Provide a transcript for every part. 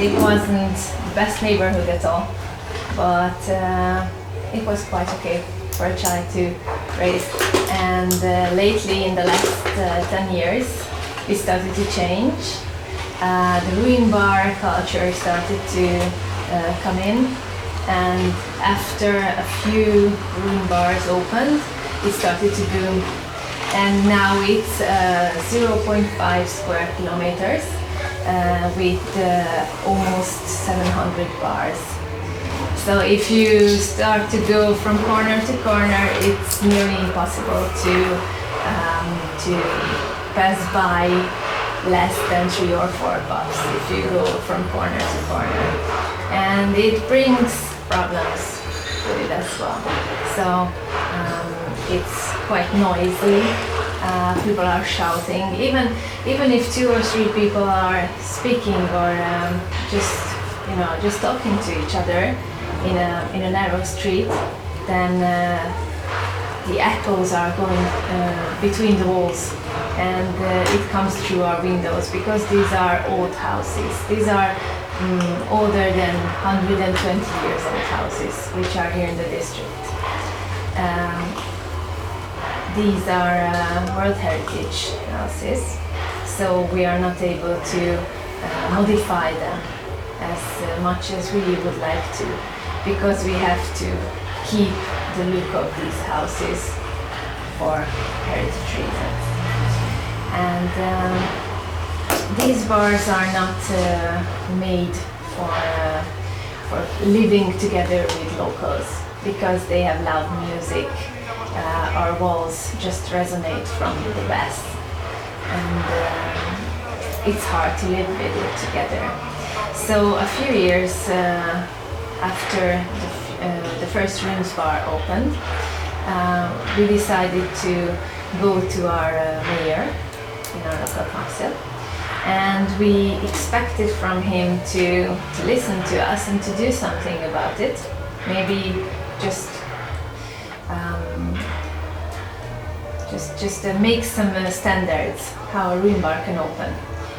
it wasn't the best neighborhood at all, but it was quite okay for a child to raise. And lately, in the last 10 years, it started to change. The ruin bar culture started to come in, and after a few ruin bars opened, it started to boom. And now it's 0.5 square kilometers with almost 700 bars. So if you start to go from corner to corner, it's nearly impossible to pass by less than 3 or 4 bucks if you go from corner to corner. And it brings problems with it as well. So it's quite noisy. People are shouting. Even if 2 or 3 people are speaking or just talking to each other in a narrow street, then the echoes are going between the walls, and it comes through our windows because these are old houses. These are older than 120 years old houses, which are here in the district. These are World Heritage houses, so we are not able to modify them as much as we would like to, because we have to keep the look of these houses for heritage reasons. And these bars are not made for living together with locals, because they have loud music. Our walls just resonate from the bass, and it's hard to live with it together. So a few years after the first rooms bar opened, we decided to go to our mayor in our local council, and we expected from him to listen to us and to do something about it. Maybe just make some standards how a room bar can open,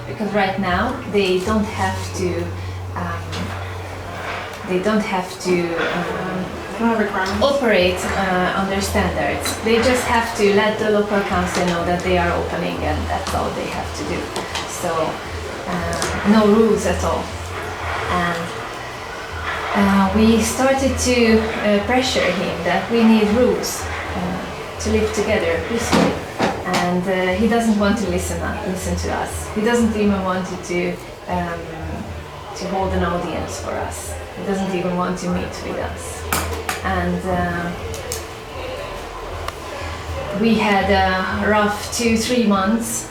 because right now they don't have to operate under standards. They just have to let the local council know that they are opening, and that's all they have to do. So no rules at all. And we started to pressure him that we need rules to live together peacefully. And he doesn't want to listen to us. He doesn't even want to hold an audience for us. He doesn't even want to meet with us. And we had a rough 2-3 months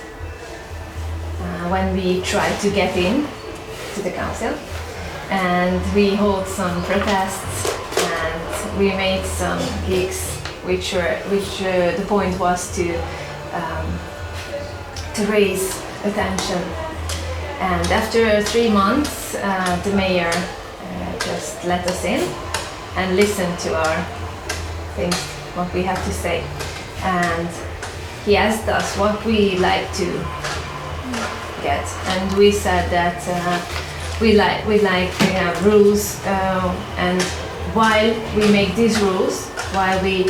when we tried to get in to the council, and we held some protests, and we made some gigs, which the point was to raise attention. And after 3 months, the mayor just let us in and listened to our things, what we have to say. And he asked us what we like to get, and we said that we have rules, and while we make these rules, while we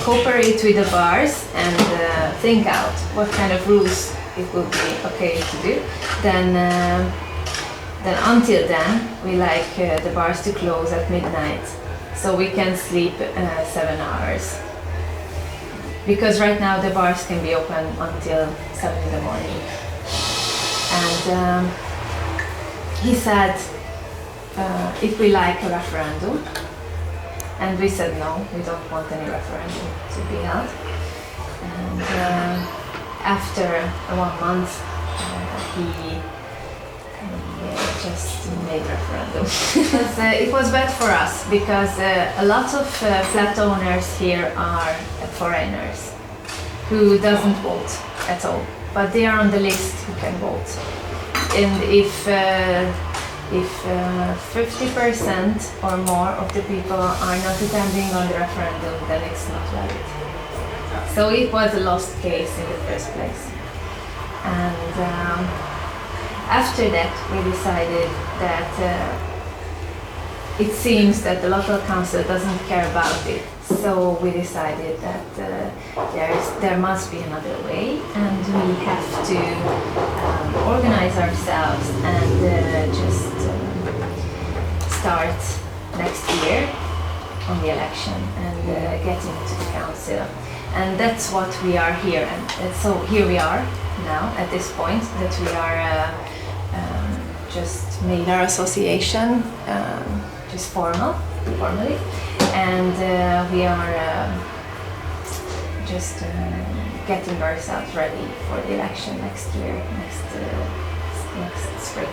cooperate with the bars and think out what kind of rules it would be okay to do, then until then we like the bars to close at midnight, so we can sleep 7 hours. Because right now the bars can be open until 7 in the morning. And he said if we like a referendum, and we said no, we don't want any referendum to be held. And after 1 month, he just made referendum. It was bad for us, because a lot of flat owners here are foreigners who doesn't vote at all, but they are on the list who can vote. And if 50% or more of the people are not attending on the referendum, then it's not valid. So it was a lost case in the first place. And after that, we decided that it seems that the local council doesn't care about it. So we decided that there must be another way, and we have to organize ourselves and just start next year on the election and get into the council. And that's what we are here. And so here we are now at this point that we are just made our association just formally. And we are just getting ourselves ready for the election next year, next spring.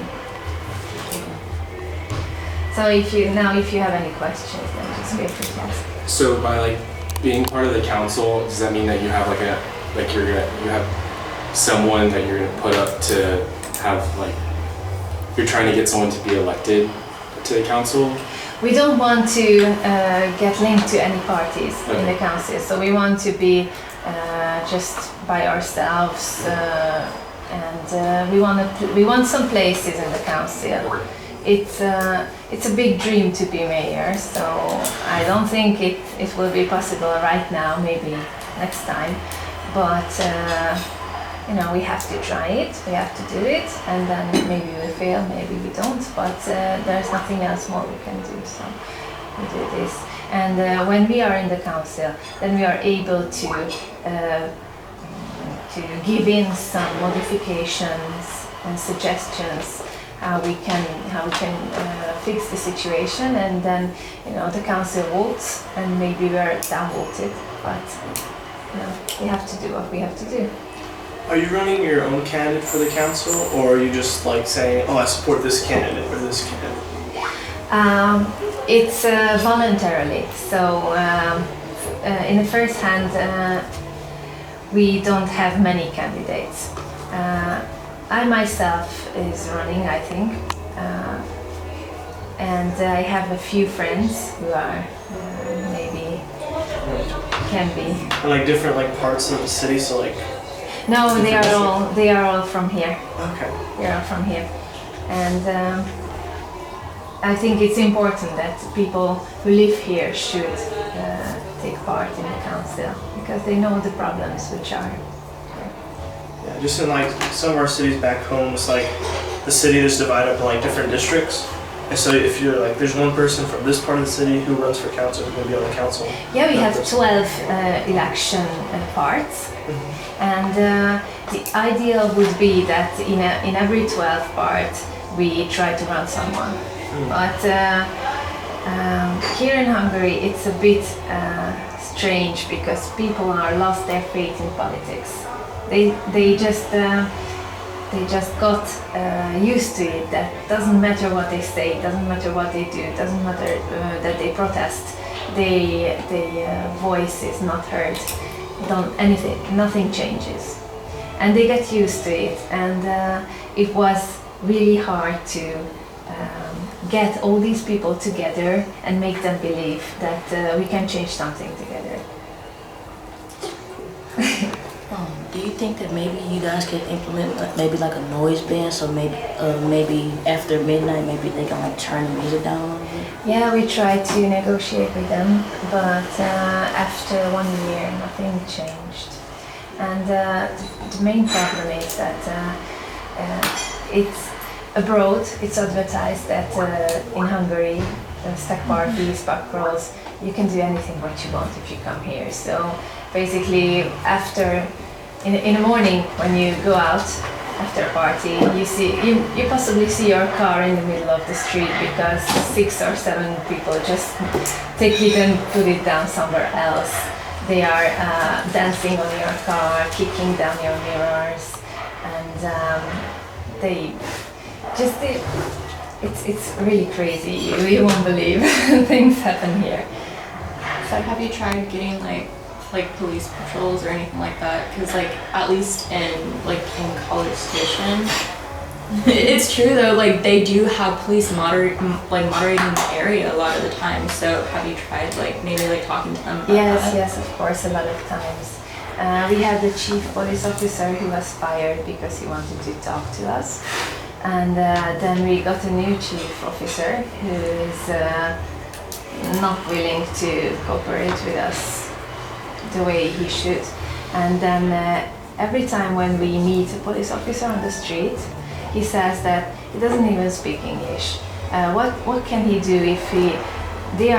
So if you have any questions, then just feel free to ask. So by being part of the council, does that mean that you have you have someone that you're gonna put up to have you're trying to get someone to be elected to the council? We don't want to get linked to any parties in the council, so we want to be just by ourselves, and we want some places in the council. It's a big dream to be mayor, so I don't think it will be possible right now. Maybe next time, but we have to try it. We have to do it, and then maybe we fail, maybe we don't. But there's nothing else more we can do, so we do this. And when we are in the council, then we are able to give in some modifications and suggestions how we can fix the situation, and then the council votes, and maybe we're downvoted, but we have to do what we have to do. Are you running your own candidate for the council, or are you just saying, oh, I support this candidate or this candidate? It's voluntarily. So in the first hand, we don't have many candidates. I myself is running, I think, and I have a few friends who are maybe can be. And different parts of the city, so No, they are all from here. Okay. They are from here, and I think it's important that people who live here should take part in the council because they know the problems which are. Yeah, just in some of our cities back home, it's the city is divided up in different districts. And so if you're there's one person from this part of the city who runs for council, who's going to be on the council. Yeah, we have 12 election parts. And the ideal would be that in every 12 part we try to run someone. But here in Hungary it's a bit strange because people are lost their faith in politics. They just got used to it. That doesn't matter what they say, doesn't matter what they do, doesn't matter that they protest. Their voice is not heard. Nothing changes, and they get used to it. And it was really hard to get all these people together and make them believe that we can change something together. Do you think that maybe you guys could implement maybe a noise ban, so maybe after midnight maybe they can turn the music down a little bit? Yeah, we tried to negotiate with them, but after 1 year nothing changed. And the main problem is that it's abroad, it's advertised that in Hungary, stag parties, pub crawls, you can do anything what you want if you come here. So basically in the morning when you go out after a party, you possibly see your car in the middle of the street because 6 or 7 people just take it and put it down somewhere else. They are dancing on your car, kicking down your mirrors, and it's really crazy. You won't believe things happen here. So have you tried getting police patrols or anything like that? Because at least in College Station, it's true though. They do have police moderating the area a lot of the time. So have you tried maybe talking to them about that? Yes, of course, a lot of times. We had the chief police officer who was fired because he wanted to talk to us. And then we got a new chief officer who is not willing to cooperate with us the way he should. And then every time when we meet a police officer on the street, he says that he doesn't even speak English. What can he do if they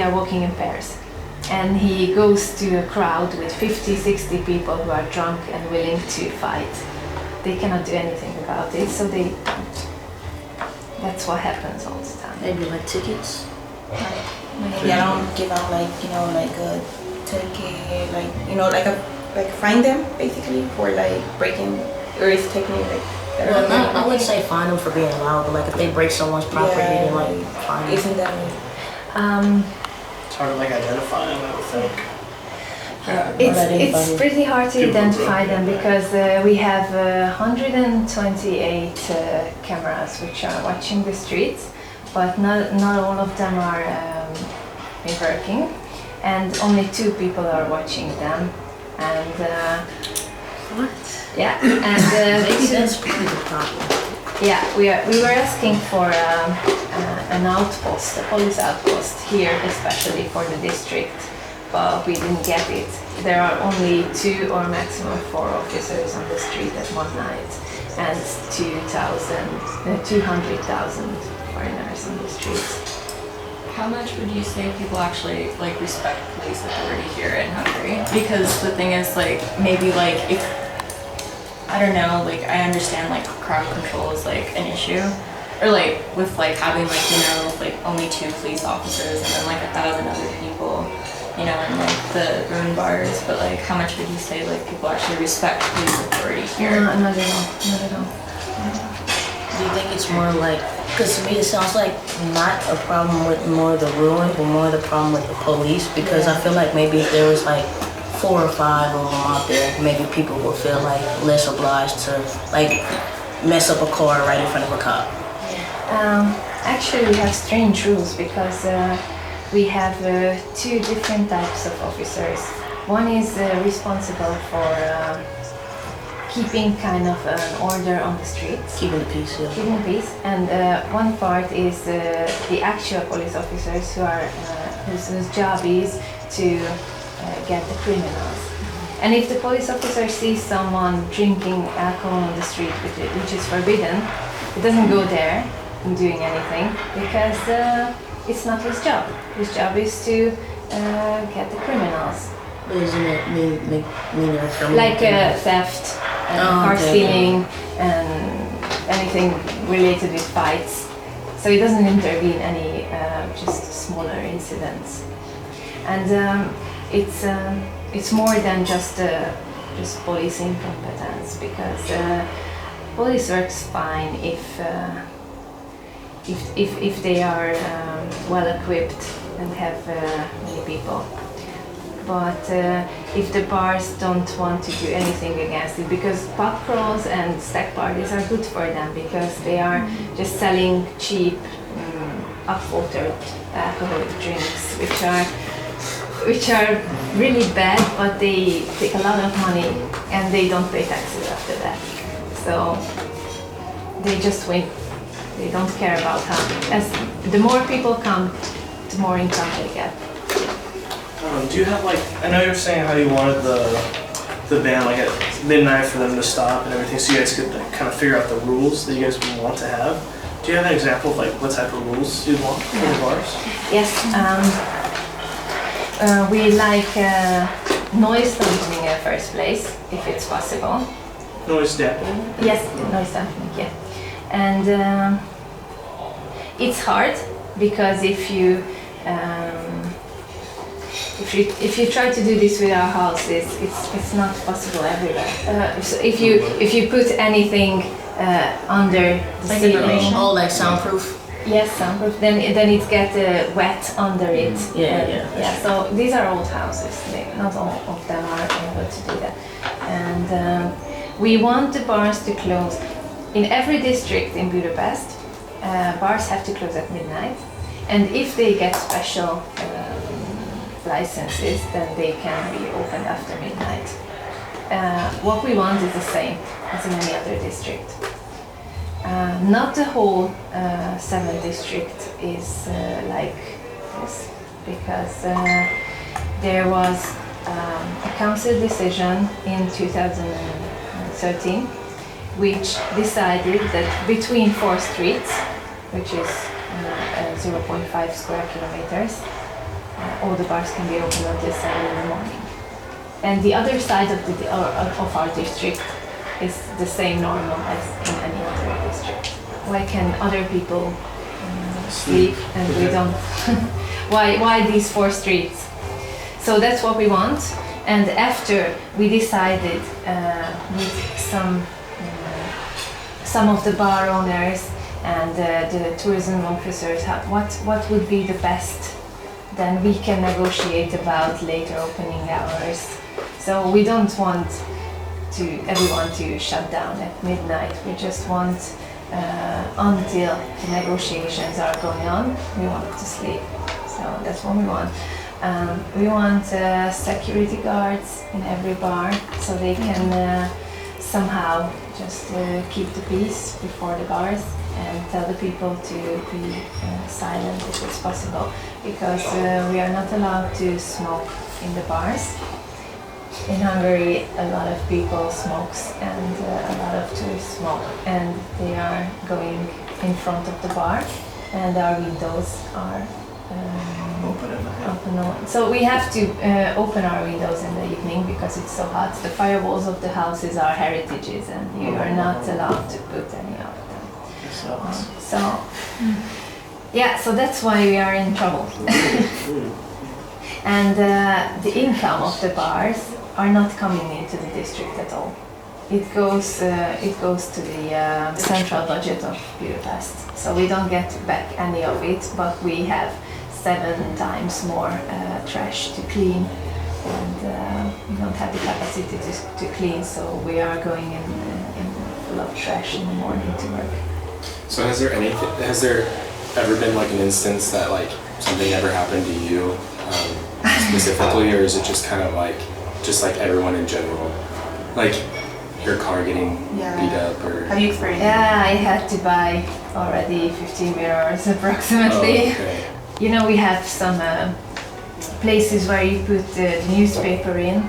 are walking in pairs, and he goes to a crowd with 50, 60 people who are drunk and willing to fight? They cannot do anything about it, so they don't. That's what happens all the time. Maybe like tickets. Maybe I don't give out like a ticket, like fine them basically for like breaking or is taking like. Well, I wouldn't say fine them for being loud, but like if they break someone's property, then like fine them. Isn't that It's hard to like identify them, I would think. It's pretty hard to identify them because we have 128 cameras which are watching the streets, but not all of them are working, and only 2 people are watching them. And What? yeah, and Maybe that's probably the problem. yeah, we were asking for an outpost, a police outpost here, especially for the district, but we didn't get it. There are only 2 or maximum 4 officers on the street at one night, and 200,000 foreigners on the streets. How much would you say people actually like respect police authority here in Hungary? Because the thing is, like, maybe like if I don't know, like I understand like crowd control is like an issue, or like with like having like like only 2 police officers and then like 1,000 other people, in like the ruin bars. But like, how much would you say like people actually respect police authority here? No, not at all. Not at all. Do you think it's more like, because to me it sounds like not a problem with more the ruin, but more the problem with the police, because I feel like maybe if there was like 4 or 5 of them out there, maybe people would feel like less obliged to like mess up a car right in front of a cop. Actually, we have strange rules because we have 2 different types of officers. One is responsible for keeping kind of an order on the streets. Keeping the peace, yeah. Keeping peace. And one part is the actual police officers who are whose job is to get the criminals. And if the police officer sees someone drinking alcohol on the street, which is forbidden, he doesn't go there and doing anything because it's not his job. His job is to get the criminals. But isn't it mean a criminal? Like theft, car stealing, and anything related with fights. So he doesn't intervene any just smaller incidents. And it's more than just police incompetence, because police works fine if they are well equipped and have many people. But if the bars don't want to do anything against it, because pub crawls and stag parties are good for them because they are just selling cheap, up-watered alcoholic drinks, which are really bad, but they take a lot of money and they don't pay taxes after that. So they just win. They don't care about how. As the more people come, the more income they get. Do you have like, I know you were saying how you wanted the band like at midnight for them to stop and everything, so you guys could like, kind of figure out the rules that you guys would want to have. Do you have an example of like what type of rules you'd want for the bars? Yes, we like noise dampening in the first place, if it's possible. Noise dampening? Yes, noise dampening, yeah. And it's hard because if you try to do this with our houses, it's not possible everywhere. So if you put anything under the ceiling, like soundproof. yes, soundproof, then it gets wet under it. Yeah. So these are old houses. Not all of them are able to do that. And we want the bars to close. In every district in Budapest, bars have to close at midnight. And if they get special licenses, then they can be opened after midnight. What we want is the same as in any other district. Not the whole 7th district is like this, because there was a council decision in 2013 which decided that between 4 streets, which is 0.5 square kilometers, all the bars can be open until 7 in the morning. And the other side of our district is the same normal as in any other district. Why can other people sleep and we don't? Why these 4 streets? So that's what we want. And after we decided with some of the bar owners and the tourism officers, what would be the best, then we can negotiate about later opening hours. So we don't want everyone to shut down at midnight. We just want until the negotiations are going on, we want to sleep. So that's what we want. We want security guards in every bar so they can somehow just keep the peace before the bars and tell the people to be silent if it's possible, because we are not allowed to smoke in the bars. In Hungary, a lot of people smokes and a lot of tourists smoke, and they are going in front of the bar, and our windows are open. So we have to open our windows in the evening because it's so hot. The firewalls of the houses are heritages, and you are not allowed to put any of them. So that's why we are in trouble. And the income of the bars are not coming into the district at all. It goes to the central budget of Budapest. So we don't get back any of it, but we have 7 times more trash to clean, and we don't have the capacity to clean. So we are going in full of trash in the morning to work. So has there ever been like an instance that like something ever happened to you specifically, or is it just kind of like everyone in general, like your car getting beat up, or? Have you experienced? Yeah, I had to buy already 15 mirrors approximately. Oh, okay. You know, we have some places where you put the newspaper in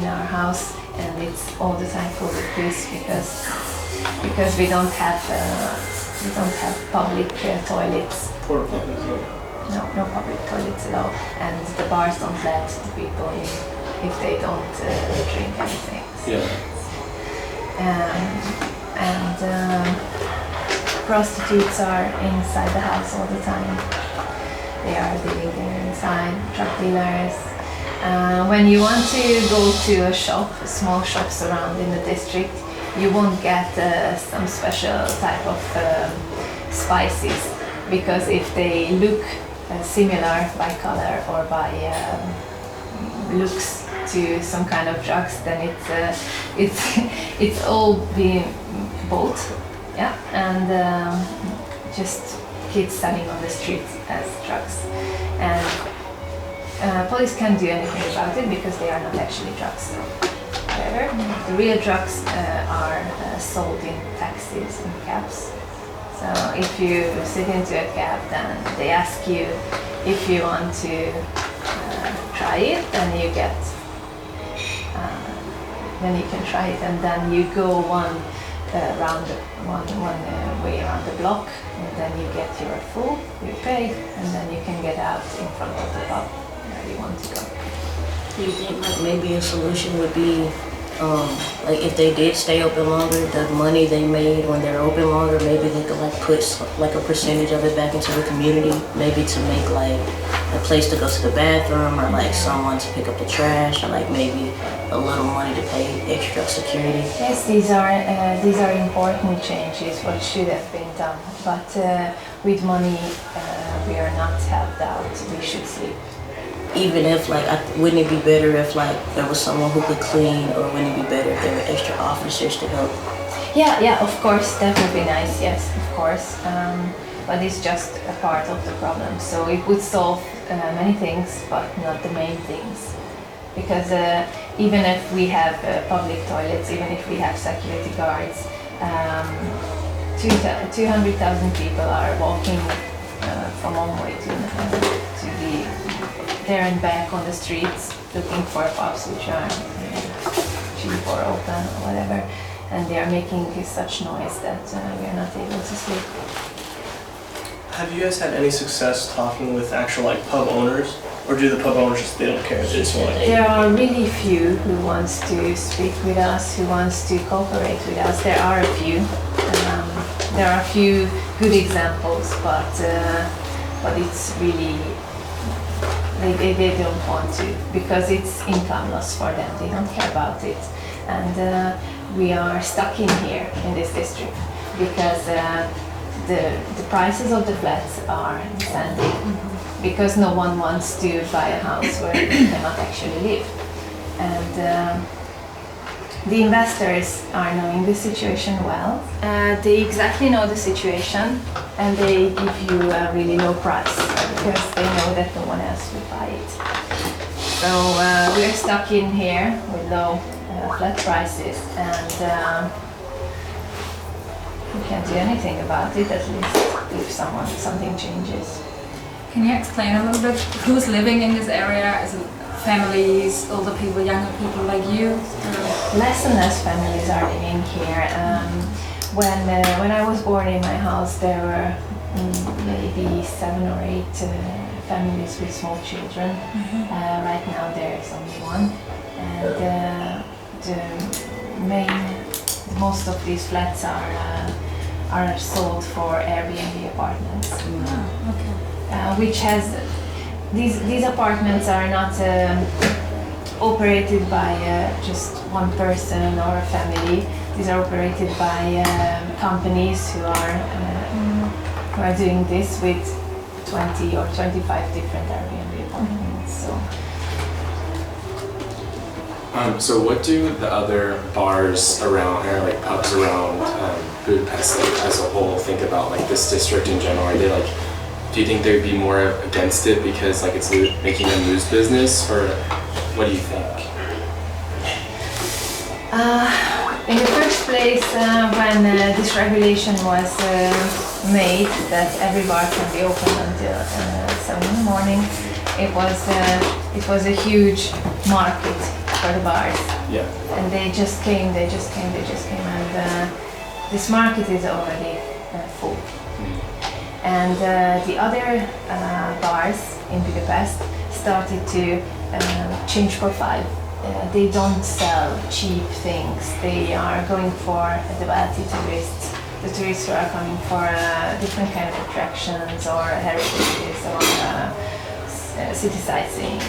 our house, and it's all the time full of this because we don't have public toilets. No public toilets at all, and the bars don't let the people in if they don't drink anything. Yeah. And prostitutes are inside the house all the time. They are living there inside, drug dealers. When you want to go to a shop, small shops around in the district, you won't get some special type of spices, because if they look similar by color or by looks to some kind of drugs, then it's all being bought, yeah, and just kids selling on the streets as drugs, and police can't do anything about it because they are not actually drugs. However, the real drugs are sold in taxis and cabs. So if you sit into a cab, then they ask you if you want to try it, then you get, then you can try it, and then you go one way around the block, and then you get your full, you pay, and then you can get out in front of the pub where you want to go. Do you think like maybe a solution would be like if they did stay open longer, the money they made when they're open longer, maybe they could like put like a percentage of it back into the community, maybe to make like a place to go to the bathroom, or like someone to pick up the trash, or like maybe a little money to pay extra security. Yes, these are important changes what should have been done, but with money we are not helped out. We should sleep. Even if like, wouldn't it be better if like there was someone who could clean, or wouldn't it be better if there were extra officers to help? Yeah, of course, that would be nice, yes, of course. But it's just a part of the problem. So it would solve many things, but not the main things. Because even if we have public toilets, even if we have security guards, 200,000 people are walking from one way to there and back on the streets looking for pubs which are cheap or open or whatever, and they are making such noise that we are not able to sleep. Have you guys had any success talking with actual like pub owners, or do the pub owners just, they don't care? They just want There are really few who wants to speak with us, who wants to cooperate with us. There are a few. There are a few good examples, but it's really they don't want to, because it's income loss for them. They don't care about it, and we are stuck in here in this district because the prices of the flats are descending, because no one wants to buy a house where they cannot actually live, and the investors are knowing the situation well. They exactly know the situation, and they give you a really low price because they know that no one else will buy it. So we're stuck in here with low flat prices, and we can't do anything about it, at least if something changes. Can you explain a little bit who's living in this area? Is it families, older people, younger people like you? Less and less families are living here. When I was born in my house, there were maybe 7 or 8 families with small children. Right now there is only one, and most of these flats are sold for Airbnb apartments. Which has these apartments are not operated by just one person or a family. These are operated by companies who are doing this with 20 or 25 different Airbnb apartments. So what do the other bars around, or like pubs around Budapest, like, as a whole, think about like this district in general? Are they like, do you think they'd be more against it because like it's making them lose business, or what do you think? In the first place, when this regulation was made that every bar can be open until 7 in the morning, it was a huge market for the bars. Yeah. And they just came, and this market is already full. And the other bars in Budapest started to change profile. They don't sell cheap things. They are going for the wealthy tourists, the tourists who are coming for different kind of attractions or heritages or city sightseeing.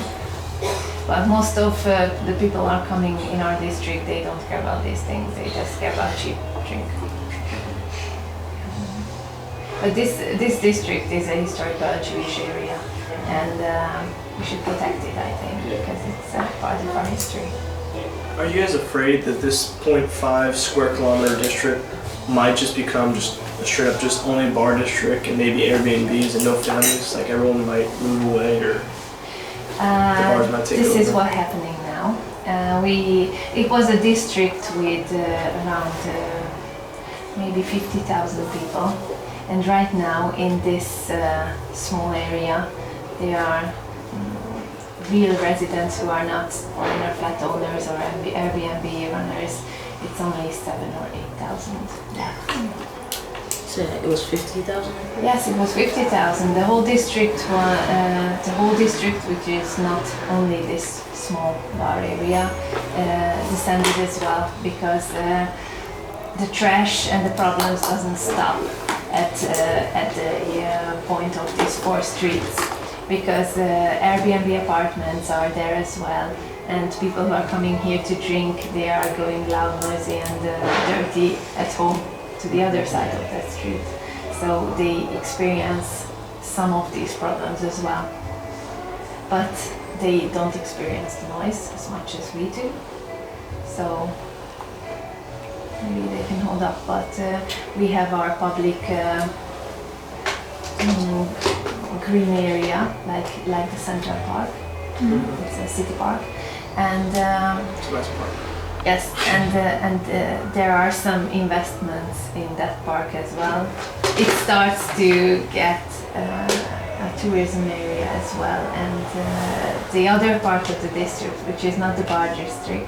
But most of the people are coming in our district, they don't care about these things. They just care about cheap drink. But this district is a historical Jewish area, and we should protect it, I think, because it's part of our history. Are you guys afraid that this 0.5 square kilometer district might just become just a straight up just only bar district and maybe Airbnbs and no families? Like everyone might move away, or the bars might take over? This is what's happening now. It was a district with around maybe 50,000 people. And right now, in this small area, there are real residents who are not foreigner flat owners or Airbnb runners. It's only 7,000 or 8,000. So it was 50,000? Yes, it was 50,000. The whole district, which is not only this small bar area, descended as well, because the trash and the problems doesn't stop at the point of these 4 streets, because Airbnb apartments are there as well, and people who are coming here to drink, they are going loud, noisy and dirty at home to the other side of that street. So they experience some of these problems as well. But they don't experience the noise as much as we do. So maybe they can hold up, but we have our public green area, like the Central Park. It's a city park, and It's a nice park. Yes, and there are some investments in that park as well. It starts to get a tourism area as well, and the other part of the district, which is not the bar district,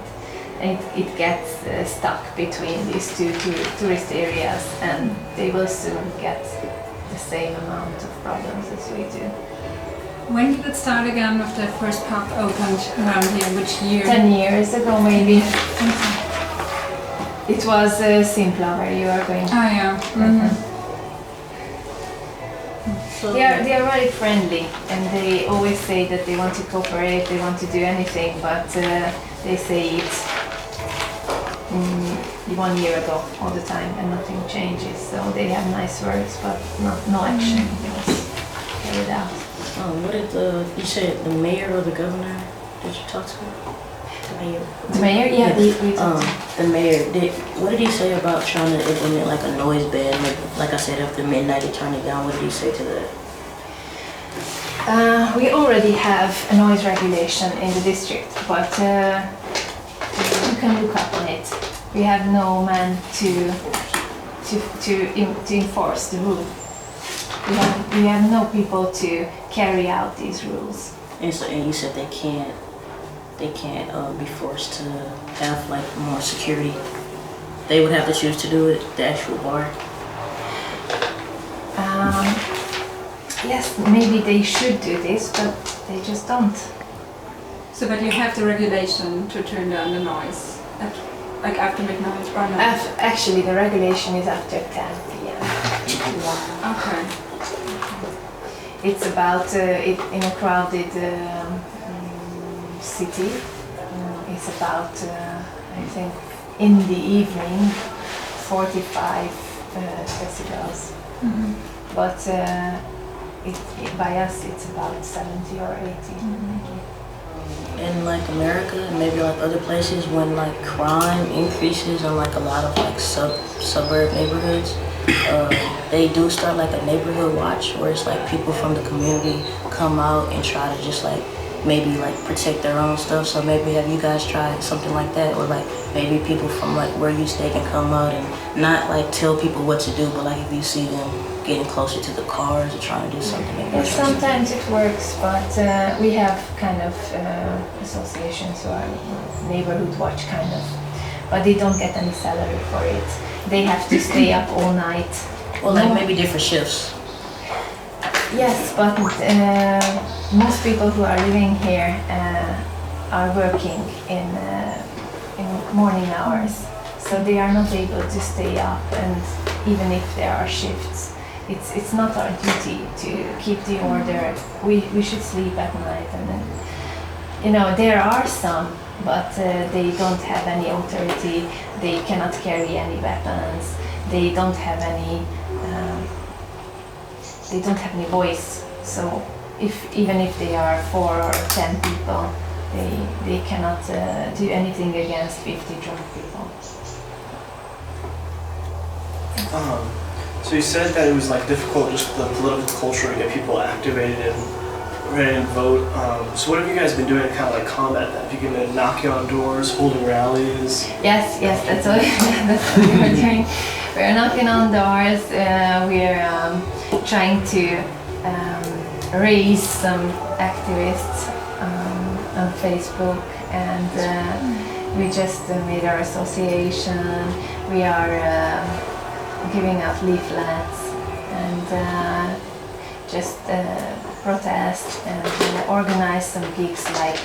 it gets stuck between these two tourist areas, and they will soon get the same amount of problems as we do. When did it start again with the first pub opened around here? Which year? 10 years ago, maybe. It was Simpla where you are going. Oh yeah. Mm-hmm. So They are very friendly, and they always say that they want to cooperate, they want to do anything, but they say it 1 year ago all the time, and nothing changes. So they have nice words, but no action was carried out. what did you say the mayor or the governor? Did you talk to him? The mayor. The mayor, yeah, we talked. The mayor. What did he say about trying to implement like a noise ban? Like I said, after midnight, he turned it down. What did he say to that? We already have a noise regulation in the district, but you can look up on it. We have no man to enforce the rule. We have no people to carry out these rules. And you said they can't be forced to have like more security. They would have to choose to do it at the actual bar. Yes, maybe they should do this, but they just don't. So, but you have the regulation to turn down the noise, like after midnight or not? Actually, the regulation is after 10 p.m. Okay. It's about in a crowded city. It's about I think in the evening 45 decibels. Mm-hmm. But by us it's about 70 or 80. In like America and maybe like other places, when like crime increases in like a lot of like suburb neighborhoods, they do start like a neighborhood watch where it's like people from the community come out and try to just like maybe like protect their own stuff. So maybe have you guys tried something like that, or like maybe people from like where you stay can come out and not like tell people what to do, but like if you see them getting closer to the cars or trying to do something like that. Sometimes it works, but we have kind of associations or neighborhood watch kind of, but they don't get any salary for it. They have to stay up all night. Well, like maybe different shifts. Yes, but most people who are living here are working in morning hours, so they are not able to stay up. And even if there are shifts, it's not our duty to keep the order. We should sleep at night, and then, there are some, but they don't have any authority. They cannot carry any weapons. They don't have any. They don't have any voice. So even if they are 4 or 10 people, they cannot do anything against 50 drunk people. So you said that it was like difficult, just the political culture, to get people activated and ready to vote. So what have you guys been doing to kind of like combat that? Have you been knocking on doors, holding rallies? Yes, that's what we're doing. We're knocking on doors. We're trying to raise some activists on Facebook, and we just made our association. We are giving out leaflets and just protest and organize some gigs like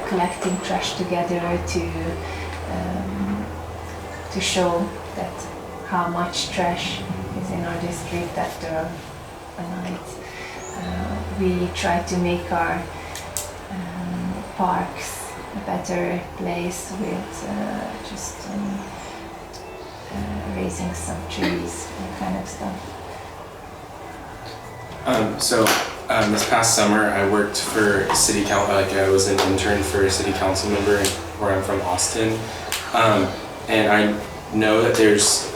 collecting trash together to show that how much trash is in our district after a night. We try to make our parks a better place with just raising some trees, that kind of stuff. This past summer, I worked for city council. Like I was an intern for a city council member where I'm from, Austin, and I know that there's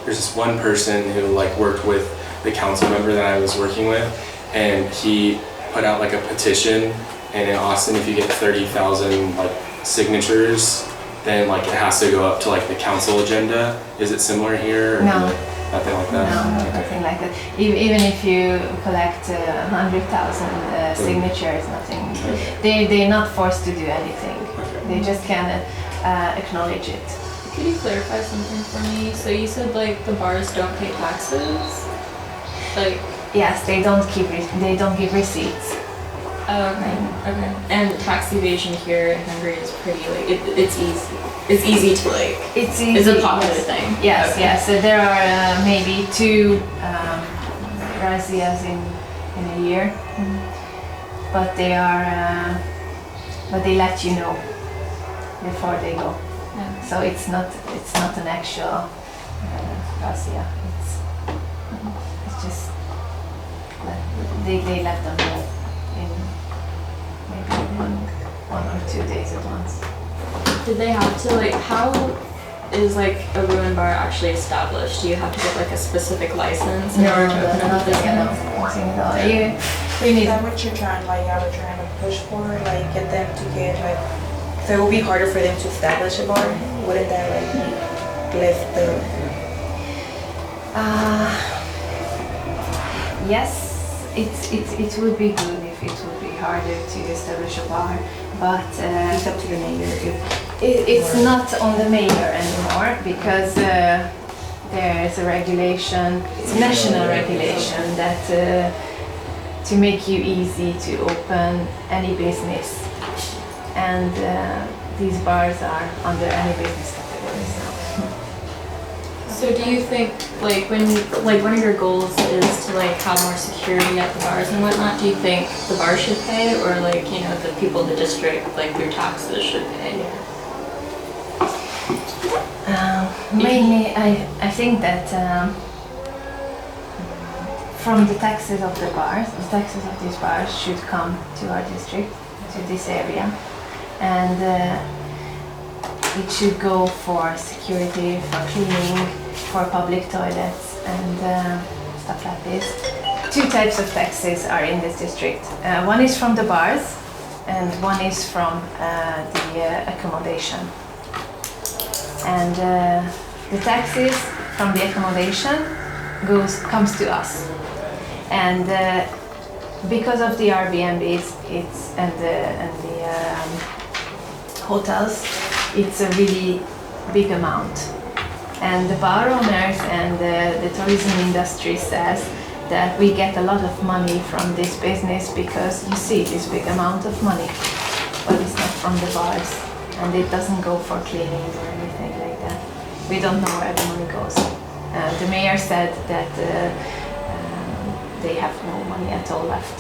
this one person who like worked with the council member that I was working with, and he put out like a petition. And in Austin, if you get 30,000 like signatures, then like it has to go up to like the council agenda. Is it similar here? Or No. Nothing like that? No, nothing like that. Even if you collect 100,000 signatures, nothing. They're not forced to do anything. Okay. They just can acknowledge it. Could you clarify something for me? So you said like the bars don't pay taxes? Like, Yes, they don't give receipts. oh, okay, okay. And tax evasion here in Hungary is pretty like it's easy. It's easy to like. It's easy. It's a popular thing. Yes, Okay. yes. So there are maybe 2 razzias in a year, but they are but they let you know before they go. Yeah. So it's not an actual razzia. It's just they let them know in maybe 1 or 2 days at once. Did they have to like? How is like a ruin bar actually established? Do you have to get like a specific license in order to open up a nothing at all. business? Nothing at all. You Is need. that what you're trying, like y'all are trying to push for, like get them to get like, so it would be harder for them to establish a bar? Wouldn't that like lift the? Yes, it would be good if it would be harder to establish a bar, but It's up to the mayor. it's not on the mayor anymore because there's a regulation, it's a national regulation that to make you easy to open any business, and these bars are under any business categories now. So do you think like when like one of your goals is to like have more security at the bars and whatnot? Do you think the bar should pay, or like the people of the district like through taxes should pay? Mainly, I think that from the taxes of the bars, the taxes of these bars should come to our district, to this area, and it should go for security, for cleaning, for public toilets and stuff like this. 2 types of taxes are in this district. One is from the bars and one is from the accommodation. And the taxes from the accommodation comes to us. And because of the Airbnbs and the hotels, it's a really big amount. And the bar owners and the tourism industry says that we get a lot of money from this business because you see this big amount of money, but it's not from the bars, and it doesn't go for cleaning or anything like that. We don't know where the money goes. The mayor said that they have no money at all left.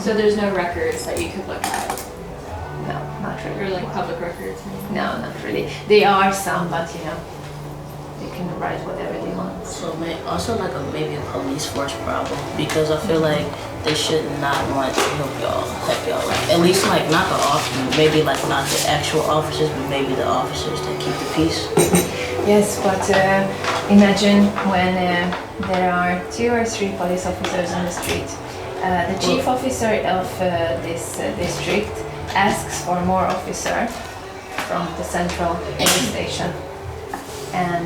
So there's no records that you could look at, No, not or really. like public records? No, not really. There are some, but they can write whatever they want. So also like maybe a police force problem, because I feel like they should not want to help y'all, like at least like not the officers, maybe like not the actual officers, but maybe the officers that keep the peace. Yes, but imagine when there are 2 or 3 police officers on the street. The chief officer of this district asks for more officer from the central police station, and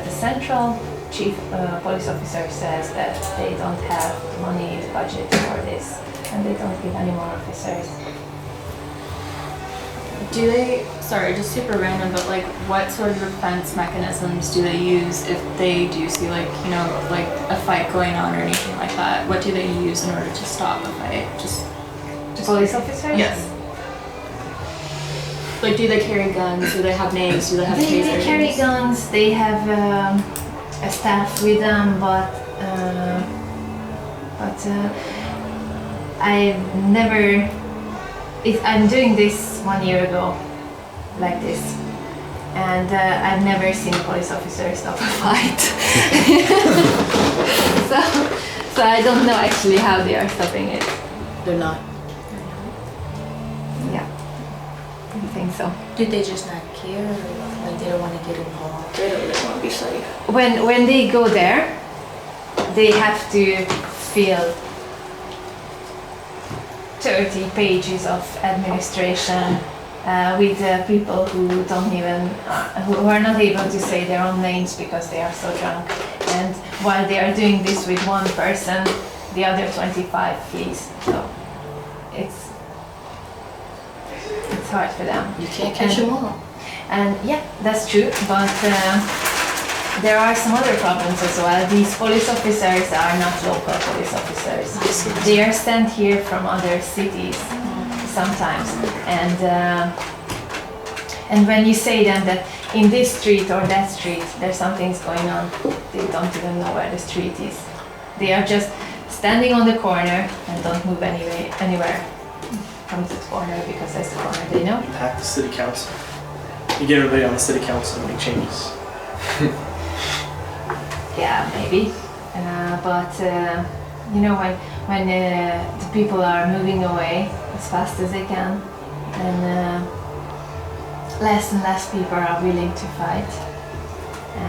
the central chief police officer says that they don't have money in the budget for this, and they don't give any more officers. Do they, sorry, just super random, but like what sort of defense mechanisms do they use if they do see like, like a fight going on or anything like that? What do they use in order to stop a fight? Just Police officers? Yes. Like, do they carry guns? Do they have names? Do they have tasers? They carry guns, they have a staff with them, but I've never. I'm doing this 1 year ago, like this, and I've never seen a police officer stop a fight. so I don't know actually how they are stopping it. They're not. Yeah, I think so. Did they just not care? Like they don't want to get involved? They don't want to be safe. When they go there, they have to feel 30 pages of administration with people who don't even, who are not able to say their own names because they are so drunk. And while they are doing this with one person, the other 25 flees. So it's hard for them. You can't catch them all. And yeah, that's true, but there are some other problems as well. These police officers are not local police officers. They are sent here from other cities sometimes. And when you say them that in this street or that street there's something's going on, they don't even know where the street is. They are just standing on the corner and don't move anywhere from the corner because that's the corner they know. You pack the city council. You get everybody on the city council and make changes. Yeah, maybe. But you know, when the people are moving away as fast as they can, and less people are willing to fight,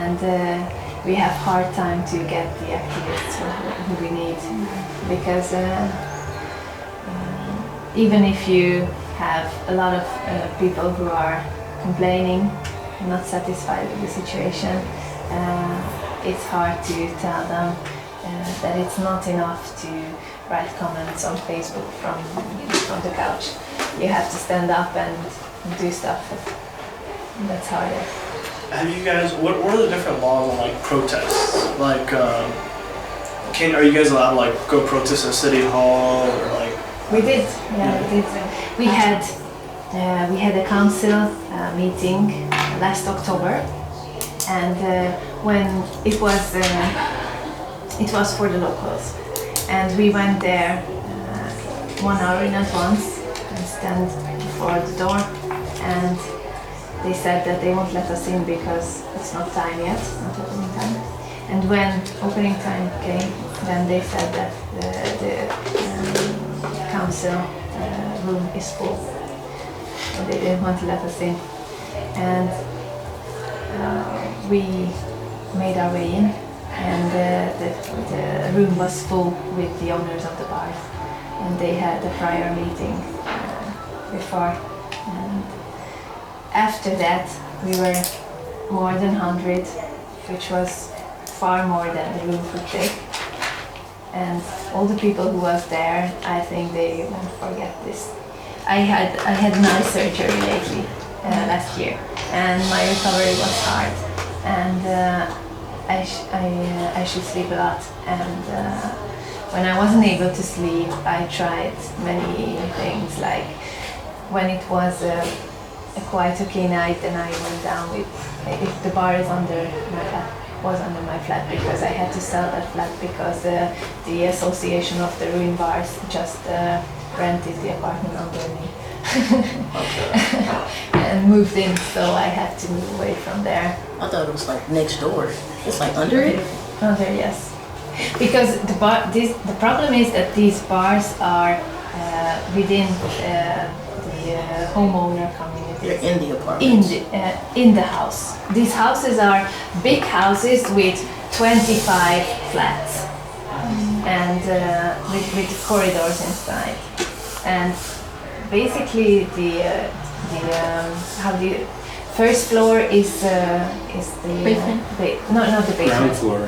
and we have hard time to get the activists who we need, because even if you have a lot of people who are complaining, not satisfied with the situation, it's hard to tell them that it's not enough to write comments on Facebook from the couch. You have to stand up and do stuff. That's harder. Have you guys, what are the different laws on like protests? Like, are you guys allowed to like go protest at City Hall or like? We did, yeah, we did. We had a council meeting last October, and when it was for the locals, and we went there 1 hour in advance and stand before the door, and they said that they won't let us in because it's not time yet, not opening time. And when opening time came, then they said that the council room is full. So they didn't want to let us in. And we made our way in, and the room was full with the owners of the bars. And they had a prior meeting before. And after that, we were more than 100, which was far more than the room could take. And all the people who was there, I think they won't forget this. I had an eye surgery lately, last year, and my recovery was hard. And I should sleep a lot. And when I wasn't able to sleep, I tried many things. Like when it was a quite okay night, and I went down with, if the bar is under my flat, was under my flat, because I had to sell that flat because the association of the ruined bars just rented the apartment under me. And moved in, so I had to move away from there. I thought it was like next door. It's like under it? Under, yes. Because the problem is that these bars are within the homeowner community. They're in the apartments. In the house. These houses are big houses with 25 flats, and with corridors inside. And basically the first floor is the basement? Not the basement. Ground floor.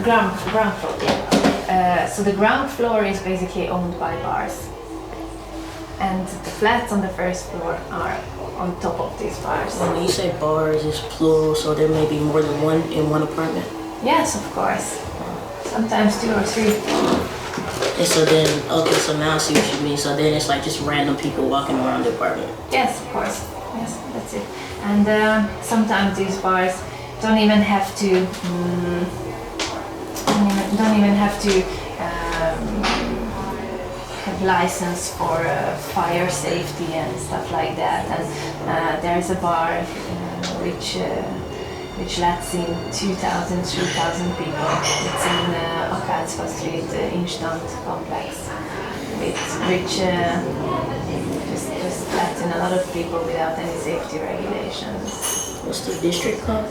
Ground floor. Yeah. So the ground floor is basically owned by bars, and the flats on the first floor are on top of these bars. When you say bars, it's plural, so there may be more than one in one apartment? Yes, of course. Sometimes 2 or 3. And so then, okay, so now I see what you mean. So then it's like just random people walking around the apartment. Yes, of course. Yes, that's it. And sometimes these bars don't even have to have license for fire safety and stuff like that. And there is a bar which lets in 2,000, 3,000 people. It's in Akálcfa Street, Instant Complex, which just lets in a lot of people without any safety regulations. What's the district called?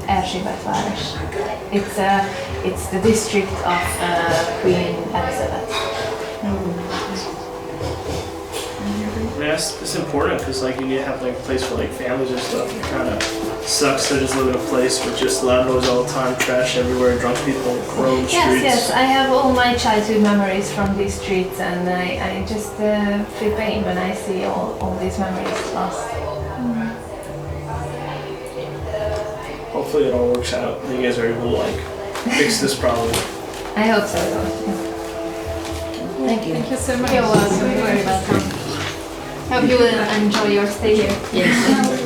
Erzsébetváros. It's the district of Queen Elizabeth. mean, it's important because like you need to have like a place for like families and stuff. And it kind of sucks to just live in a place with just loud noise all the time, trash everywhere, drunk people roam the streets. Yes, I have all my childhood memories from these streets, and I just feel pain when I see all these memories lost. Hopefully it all works out and you guys are able to like fix this problem. I hope so. Thank you. Thank you so much. You're welcome. You're very welcome. Hope you will enjoy your stay here. Yes.